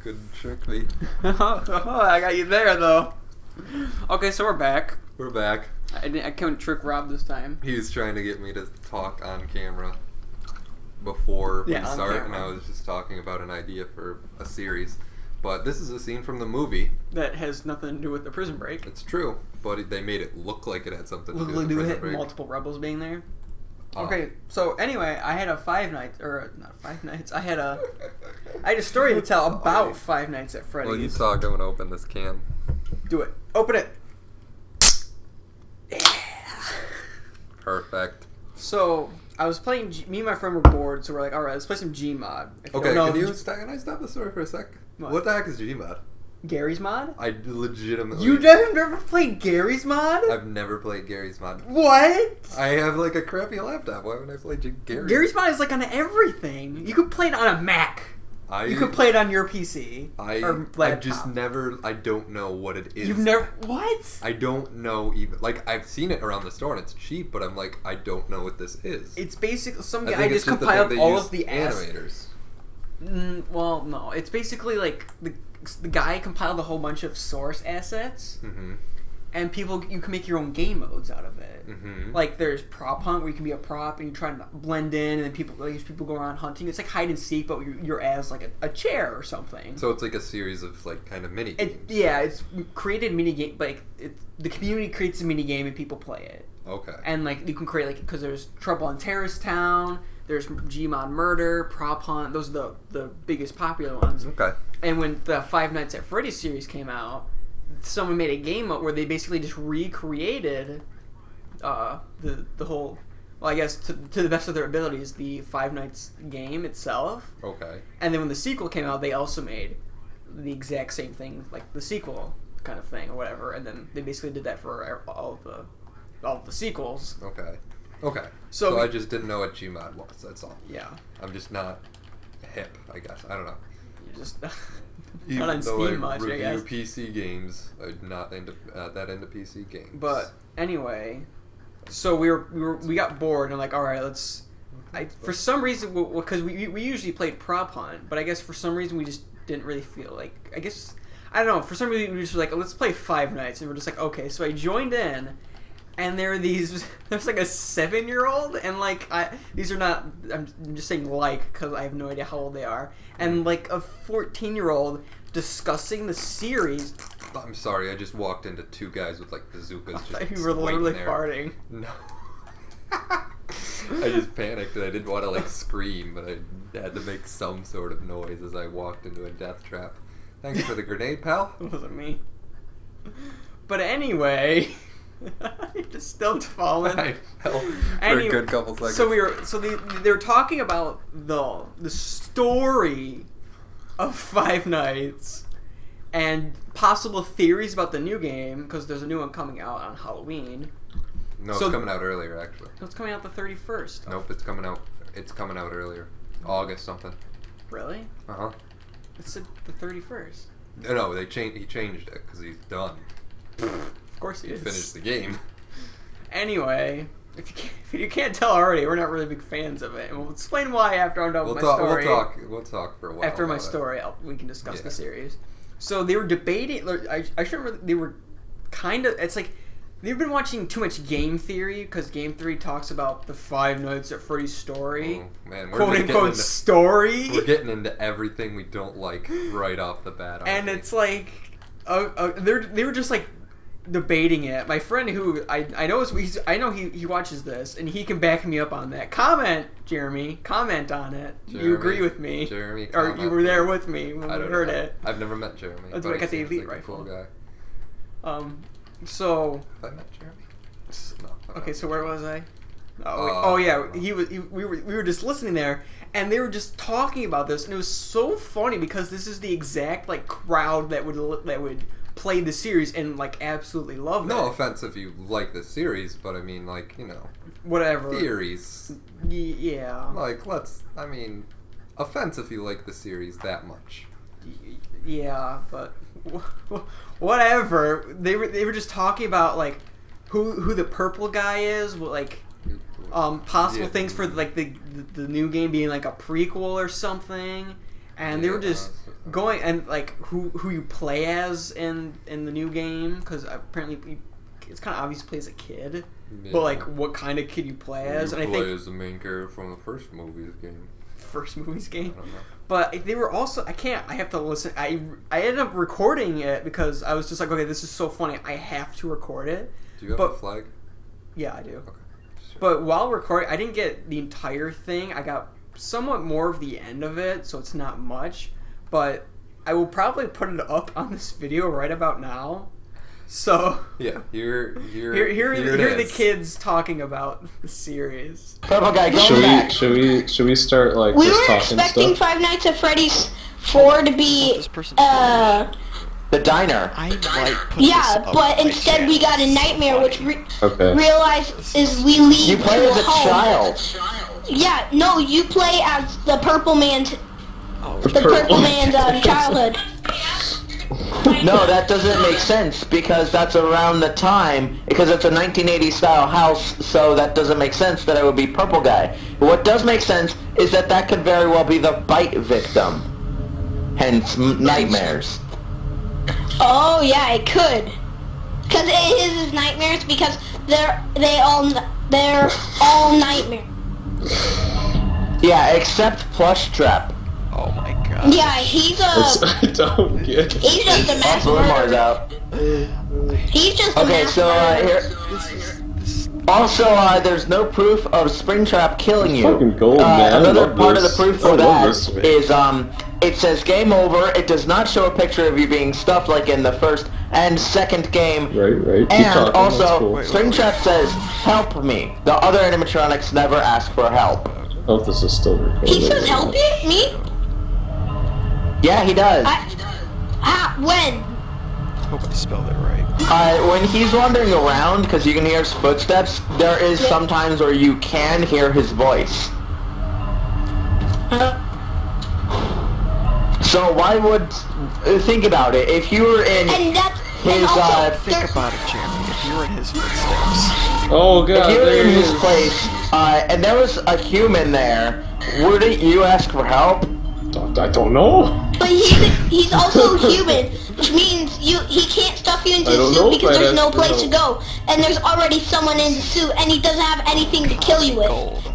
Couldn't trick me. I got you there, though. Okay, so we're back. We're back. I couldn't trick Rob this time. He was trying to get me to talk on camera before we start, and I was just talking about an idea for a series. But this is a scene from the movie. That has nothing to do with the prison break. It's true, but they made it look like it had something to do with the prison break. Multiple rebels being there. Okay, so anyway, I had a I had a story to tell about Five Nights at Freddy's. Well, you talk, I'm going to open this can. Do it. Open it. Yeah. Perfect. So, I was playing, me and my friend were bored, so we're like, alright, let's play some Gmod. Okay, can I stop the story for a sec? What the heck is Gmod? Gary's Mod? I legitimately... You never played Gary's Mod? I've never played Gary's Mod. What? I have like a crappy laptop. Why would I play Gary's? Gary's Mod is like on everything. You could play it on a Mac. You could play it on your PC. I've just never... I don't know what it is. You've never... What? I don't know even... Like, I've seen it around the store and it's cheap, but I'm like, I don't know what this is. It's basically... Some guy just compiled all of the animators. Well, no. It's basically like... The guy compiled a whole bunch of source assets, and you can make your own game modes out of it. Like there's prop hunt where you can be a prop and you try to blend in, and then people go around hunting. It's like hide and seek, but you're as like a chair or something. So it's like a series of like kind of mini games. It's created mini game. Like the community creates a mini game and people play it. Okay. And like you can create because there's Trouble on Terrace Town. There's Gmod Murder, Prop Hunt. Those are the biggest popular ones. Okay. And when the Five Nights at Freddy's series came out, someone made a game where they basically just recreated the whole, well, I guess to the best of their abilities, the Five Nights game itself. Okay. And then when the sequel came out, they also made the exact same thing, like the sequel kind of thing or whatever. And then they basically did that for all of the sequels. Okay. Okay. So I just didn't know what Gmod was. That's all. Yeah. I'm just not hip, I guess. I don't know. You're just not on Steam much, I guess. Review PC games. I'm not that into PC games. But anyway, so we got bored and like, all right, let's. For some reason, because we usually played Prop Hunt, but I guess for some reason we just didn't really feel like. I guess I don't know. For some reason we just were like, let's play Five Nights, and we're just like, okay. So I joined in. And there's like a 7-year-old, and like these are not. I'm just saying like because I have no idea how old they are, and like a 14-year-old discussing the series. I'm sorry, I just walked into two guys with like bazookas. You were literally farting. No, I just panicked and I didn't want to like scream, but I had to make some sort of noise as I walked into a death trap. Thanks for the grenade, pal. It wasn't me. But anyway. You're just still falling. I fell for a good couple seconds. So they were talking about the story of Five Nights and possible theories about the new game because there's a new one coming out on Halloween. No, it's coming out earlier actually. No, it's coming out the 31st. Nope, it's coming out. It's coming out earlier, August something. Really? It said the 31st. No, he changed it because he's done. Of course he is. Finished the game. Anyway, if you can't tell already, we're not really big fans of it, and we'll explain why after I'm done with my story. We'll talk for a while. After my story, we can discuss the series. So they were debating. I should remember. They were kind of. It's like they've been watching too much game theory because game theory talks about the Five Nights at Freddy's story. Oh, man, quote unquote story. We're getting into everything we don't like right off the bat. And it's like, they were just like. Debating it. My friend who I know he watches this and he can back me up on that. Jeremy, comment on it. Jeremy, you agree with me. Jeremy, or you were there with me when we heard it. I've never met Jeremy. That's why I got the elite rifle. Cool guy. So. Have I met Jeremy? No. Okay, so where was I? Oh yeah, we were just listening there, and they were just talking about this, and it was so funny because this is the exact like crowd that would play the series and like absolutely love it. No offense if you like the series, but I mean like, whatever theories. Yeah. Like offense if you like the series that much. Yeah, but whatever. They were just talking about like who the purple guy is, like possible things for like the new game being like a prequel or something, and they were just going and like who you play as in the new game, because apparently it's kind of obvious to play as a kid, but like what kind of kid you play as, you and I play think as the main character from the first movie's game. First movie's game. I don't know. But they were also I have to listen. I ended up recording it because I was just like, okay, this is so funny. I have to record it. Do you have a flag? Yeah, I do. Okay. Sure. But while recording, I didn't get the entire thing. I got somewhat more of the end of it, so it's not much. But I will probably put it up on this video right about now. So yeah, here are the kids talking about the series. Purple guy, should we start like we just were talking expecting stuff? Five Nights at Freddy's 4 to be the diner. I might put yeah, this up but on my instead channel. we got a nightmare, which Okay. realizes we lead You play to as a home. child. Yeah, no, you play as the Purple Man's childhood. No, that doesn't make sense because that's around the time, because it's a 1980s style house, so that doesn't make sense that it would be Purple Guy. But what does make sense is that could very well be the bite victim. Hence, nightmares. Oh yeah, it could. Because it is his nightmares because they're all nightmares. Yeah, except Plush Trap. Oh my god. Yeah, he's I don't get it. he's just a mass Also, Lamar's murderer. out. He's just a Okay, mass so murderer. here. Also, there's no proof of Springtrap killing you. Fucking gold, man. I Another love part of the this. proof I for love that this. is it says game over. It does not show a picture of you being stuffed like in the first and second game. Right. Keep And talking. That's also, cool. Springtrap says, "Help me." The other animatronics never ask for help. I hope this is still recording. He says help you? Me? Yeah, he does. When? Hope I spelled it right. When he's wandering around, because you can hear his footsteps, there is sometimes where you can hear his voice. So why would... think about it. If you were in And that's his... Think about it, Jeremy. If you were in his footsteps. Oh god, if you were there in he his is. place, and there was a human there, wouldn't you ask for help? I don't know. But he's also human, which means he can't stuff you into I the don't know suit if because I'd there's no ask for place to help. go, and there's already someone in the suit, and he doesn't have anything to kill you with. Gold.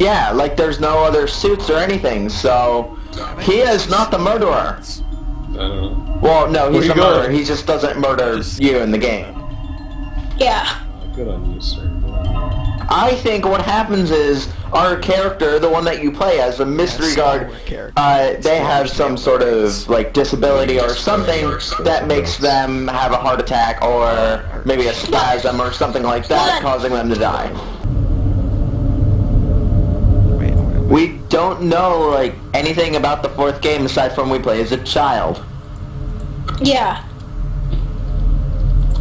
Yeah, like there's no other suits or anything, so... He is not the murderer. I don't know. Well, no, he's Where the you going? murderer. He just doesn't murder you in the game. Yeah. Good on you, sir. I think what happens is our character, the one that you play as, the mystery guard, they have some sort of like disability or something that makes them have a heart attack or maybe a spasm or something like that, causing them to die. Wait. We don't know like anything about the fourth game aside from we play as a child. Yeah.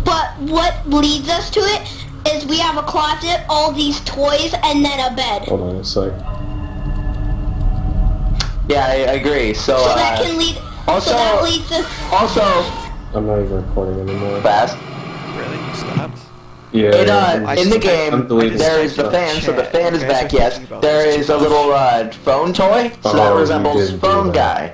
But what leads us to it is we have a closet, all these toys, and then a bed. Hold on a sec. Yeah, I agree. So that can lead. also- so that leads us. also I'm not even recording anymore. fast. Really? You stopped? Yeah. In the I'm game, deleting there some is the stuff. fan, so the fan is You guys back, are yes. thinking about There this is too a much. little phone toy, so Oh, that you resembles didn't do Phone that. Guy.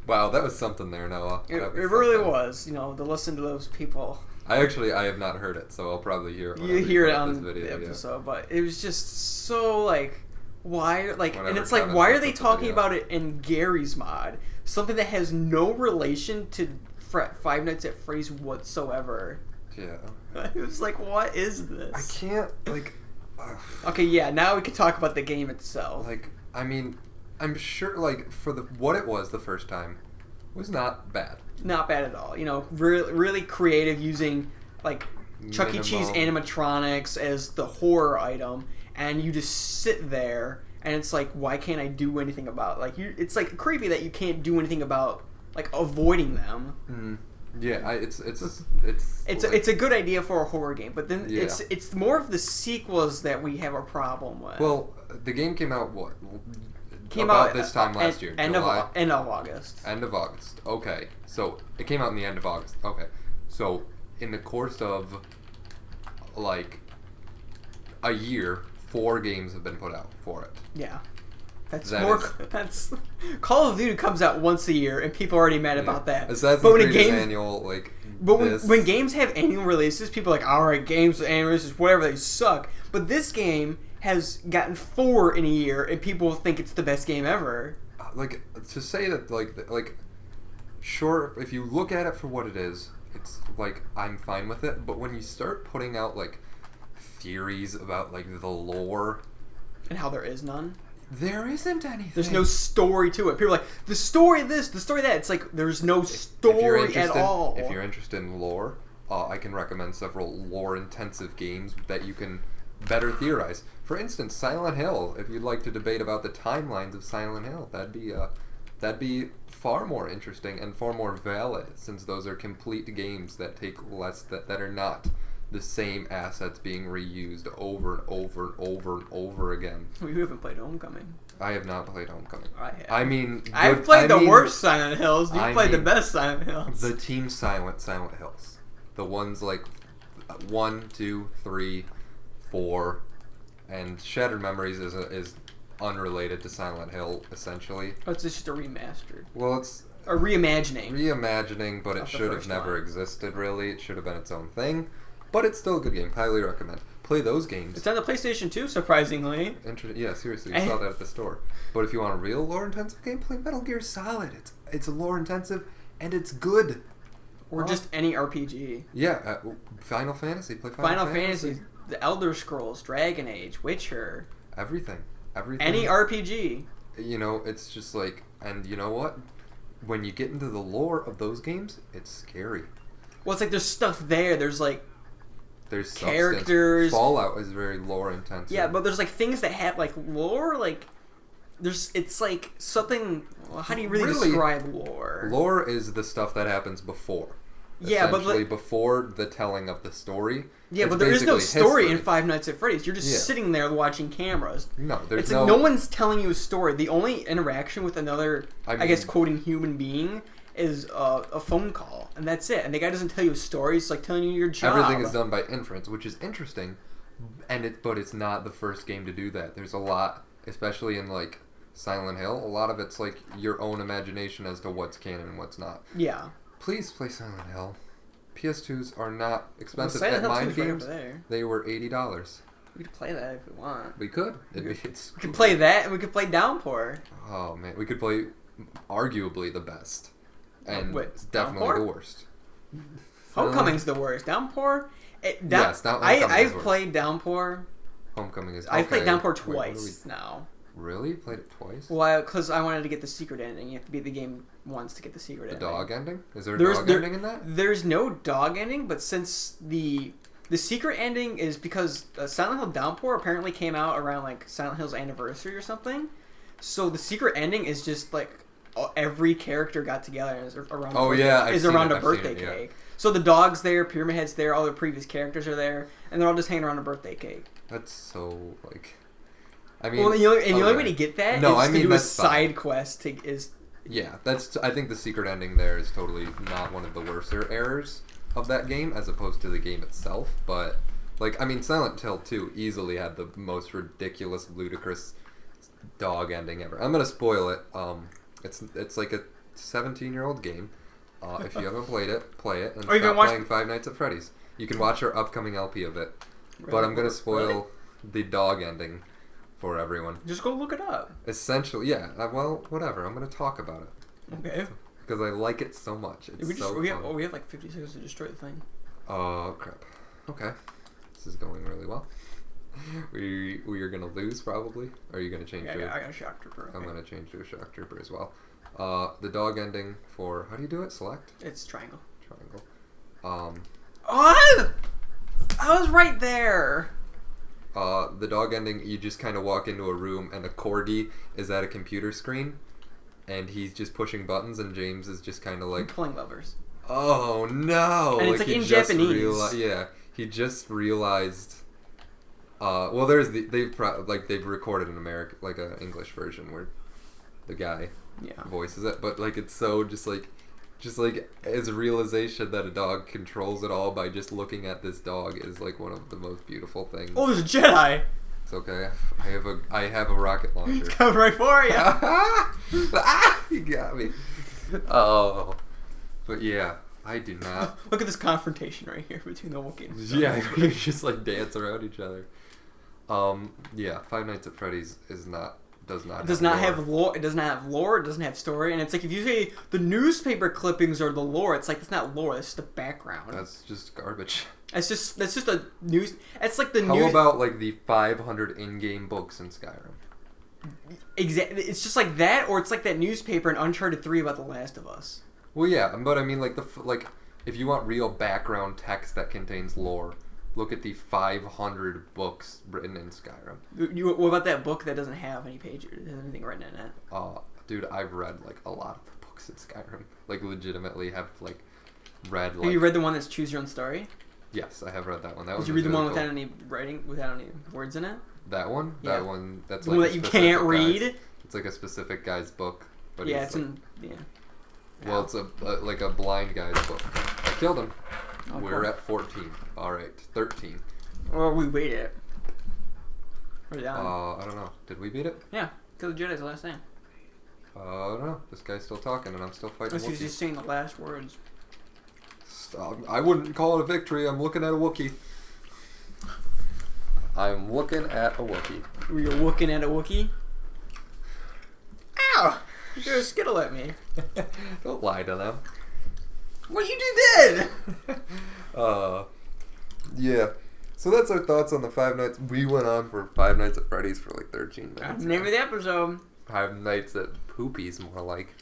Wow, that was something there, Noah. It That was really something. was, to listen to those people. I have not heard it, so I'll probably hear it. You whenever hear it put up on this video, the yeah. episode, but it was just so like, why? Like, and Whenever it's like, Kevin why are puts they up the talking video. about it in Gary's mod? Something that has no relation to Five Nights at Freddy's whatsoever. Yeah. It was like, what is I this? can't, like... Okay, yeah, now we can talk about the game itself. Like, I mean, I'm sure, like, for what it was the first time, was not bad. Not bad at all. Really creative using like Chuck E. Cheese Minimal. animatronics as the horror item, and you just sit there, and it's like, why can't I do anything about it's like creepy that you can't do anything about like avoiding them. Mm. Yeah, it's It's a good idea for a horror game, but then Yeah. it's more of the sequels that we have a problem with. well, the game came out Came about out this time last year, July. End of August. End of August. Okay, so it came out in the end of August. Okay, so in the course of like a year, 4 games have been put out for it. Yeah. That's That more. is- That's Call of Duty comes out once a year, and people are already mad about that. Assassin's But when a Creed is game- annual, like. But this, when games have annual releases, people are like, all right, games with annual releases, whatever, they suck. But this game has gotten 4 in a year, and people think it's the best game ever. like to say that like sure, if you look at it for what it is, it's like I'm fine with it. But when you start putting out like theories about like the lore, And how there is none. there isn't anything. There's no story to it. People are like, the story this, the story that. It's like, there's no If you're story at interested- all. If you're interested in lore, I can recommend several lore-intensive games that you can better theorize. For instance, Silent Hill. If you'd like to debate about the timelines of Silent Hill, that'd be far more interesting and far more valid, since those are complete games that take less that are not the same assets being reused over and over and over and over again. You haven't played Homecoming. I have not played Homecoming. I have. I mean, I've played the worst Silent Hills. You've I played the mean, best Silent Hills. The Team Silent Hills. The ones like 1, 2, 3, 4, and Shattered Memories is unrelated to Silent Hill, essentially. Oh, it's just a remastered. Well, it's A reimagining. reimagining, but it Of the should have first never one. existed, really. It should have been its own thing. But it's still a good game. Highly recommend. Play those games. It's on the PlayStation 2, surprisingly. Yeah, seriously, you saw that at the store. But if you want a real lore-intensive game, play Metal Gear Solid. It's lore-intensive, and it's good. Or just any RPG. Yeah, Final Fantasy. Play Final Fantasy, The Elder Scrolls, Dragon Age, Witcher. Everything. Any RPG. You know, it's just like, and you know what? When you get into the lore of those games, it's scary. Well, it's like there's stuff there. There's like There's characters. Substance. Fallout is very lore intensive. Yeah, but there's like things that have like lore. Like it's like something. Well, how do you really describe lore? Lore is the stuff that happens before. Yeah, but essentially before the telling of the story. Yeah, It's but there is no basically story history. in Five Nights at Freddy's. You're just sitting there watching cameras. No, there's It's no. like no one's telling you a story. The only interaction with another, I I guess, mean- quoting human being is a phone call, and that's it. And the guy doesn't tell you a story. It's like telling you your job. Everything is done by inference, which is interesting, but it's not the first game to do that. There's a lot, especially in like Silent Hill. A lot of it's like your own imagination as to what's canon and what's not. Yeah. Please play Silent Hill. PS2s are not expensive. Silent At Hill Mind 2 is right Games, over there. they were $80. We could play that if we want. We could. It's We could play that, and we could play Downpour. Oh man, we could play arguably the best, and What, it's definitely Downpour? the worst. Homecoming's the worst. Downpour. Yes, Homecoming is I've worse. played Downpour. Homecoming is. I've played okay. Downpour Wait, what do twice now. we- Really? You played it twice? Well, because I wanted to get the secret ending. You have to beat the game once to get the secret The ending. dog ending? Is there a There's dog there- ending in that? There's no dog ending, but since the secret ending is because Silent Hill Downpour apparently came out around like Silent Hill's anniversary or something. So the secret ending is just like every character got together and is around. Oh, birthday, yeah, I've is seen around it, a I've seen birthday it, yeah. cake. So the dog's there, Pyramid Head's there, all the previous characters are there, and they're all just hanging around a birthday cake. That's so like. I mean, Well, the only okay. way to get that No, is I mean, to do a that's fine. side quest. Yeah, that's. I think the secret ending there is totally not one of the worser errors of that game, as opposed to the game itself. But like, I mean, Silent Hill 2 easily had the most ridiculous, ludicrous dog ending ever. I'm gonna spoil it. It's like a 17-year-old game. If you haven't played it, play it and Or you can stop watch- playing Five Nights at Freddy's. You can watch our upcoming LP of it. But I'm gonna spoil the dog ending for everyone. Just go look it up. Essentially, yeah. Well, whatever. I'm gonna talk about it Okay. because I like it so much. It's We fun. have like 50 seconds to destroy the thing. Oh crap. Okay, this is going really well. We are gonna lose probably. Are you gonna change Yeah, to? I got a shock trooper. I'm Okay. gonna change to a shock trooper as well. The dog ending for how do you do it? Select It's triangle. triangle. Oh! I was right there. The dog ending. You just kind of walk into a room and a corgi is at a computer screen, and he's just pushing buttons, and James is just kind of like, Pulling levers. oh no! And it's like he in just Japanese. Yeah, he just realized. Well, there's they've recorded an American like an English version where the guy Yeah. voices it, but like it's so just like his realization that a dog controls it all by just looking at this dog is like one of the most beautiful things. Oh, there's a Jedi. It's okay. I have a rocket launcher. Coming right for you. You got me. Oh, but yeah, I do not. Look at this confrontation right here between the Wookiees. Yeah, you just like dance around each other. Yeah, Five Nights at Freddy's does not It does not have lore. It does not have lore. It doesn't have story. And it's like if you say the newspaper clippings are the lore, it's like that's not lore. That's just the background. That's just garbage. That's just a news. It's like the How news. about like the 500 in-game books in Skyrim? Exactly. It's just like that, or it's like that newspaper in Uncharted 3 about The Last of Us. Well, yeah, but I mean, like if you want real background text that contains lore, look at the 500 books written in Skyrim. What about that book that doesn't have any pages? Doesn't have anything written in it? Dude, I've read like a lot of the books in Skyrim. Like, legitimately have like read. Like, Have you read the one that's Choose Your Own Story? Yes, I have read that one. Did you read the one without any writing, without any words in it? That one? Yeah. That one. That's The like one a that you specific can't read. guy's- It's like a specific guy's book. But Yeah, he's it's like, in. Yeah. Well, it's like a blind guy's book. I killed him. Oh, We're cool. at 14. All right, 13. Or we wait it. Or down. I don't know. Did we beat it? Yeah, kill the Jedi's the last thing. I don't know. This guy's still talking, and I'm still fighting. Unless he's Wookiees. just saying the last words. Stop. I wouldn't call it a victory. I'm looking at a Wookiee. I'm looking at a Wookiee. Were you looking at a Wookiee? Ow! You threw a Skittle at me. Don't lie to them. What you did? Yeah. So that's our thoughts on the Five Nights. We went on for Five Nights at Freddy's for like 13 minutes. Name of the episode. Five Nights at Poopies, more like.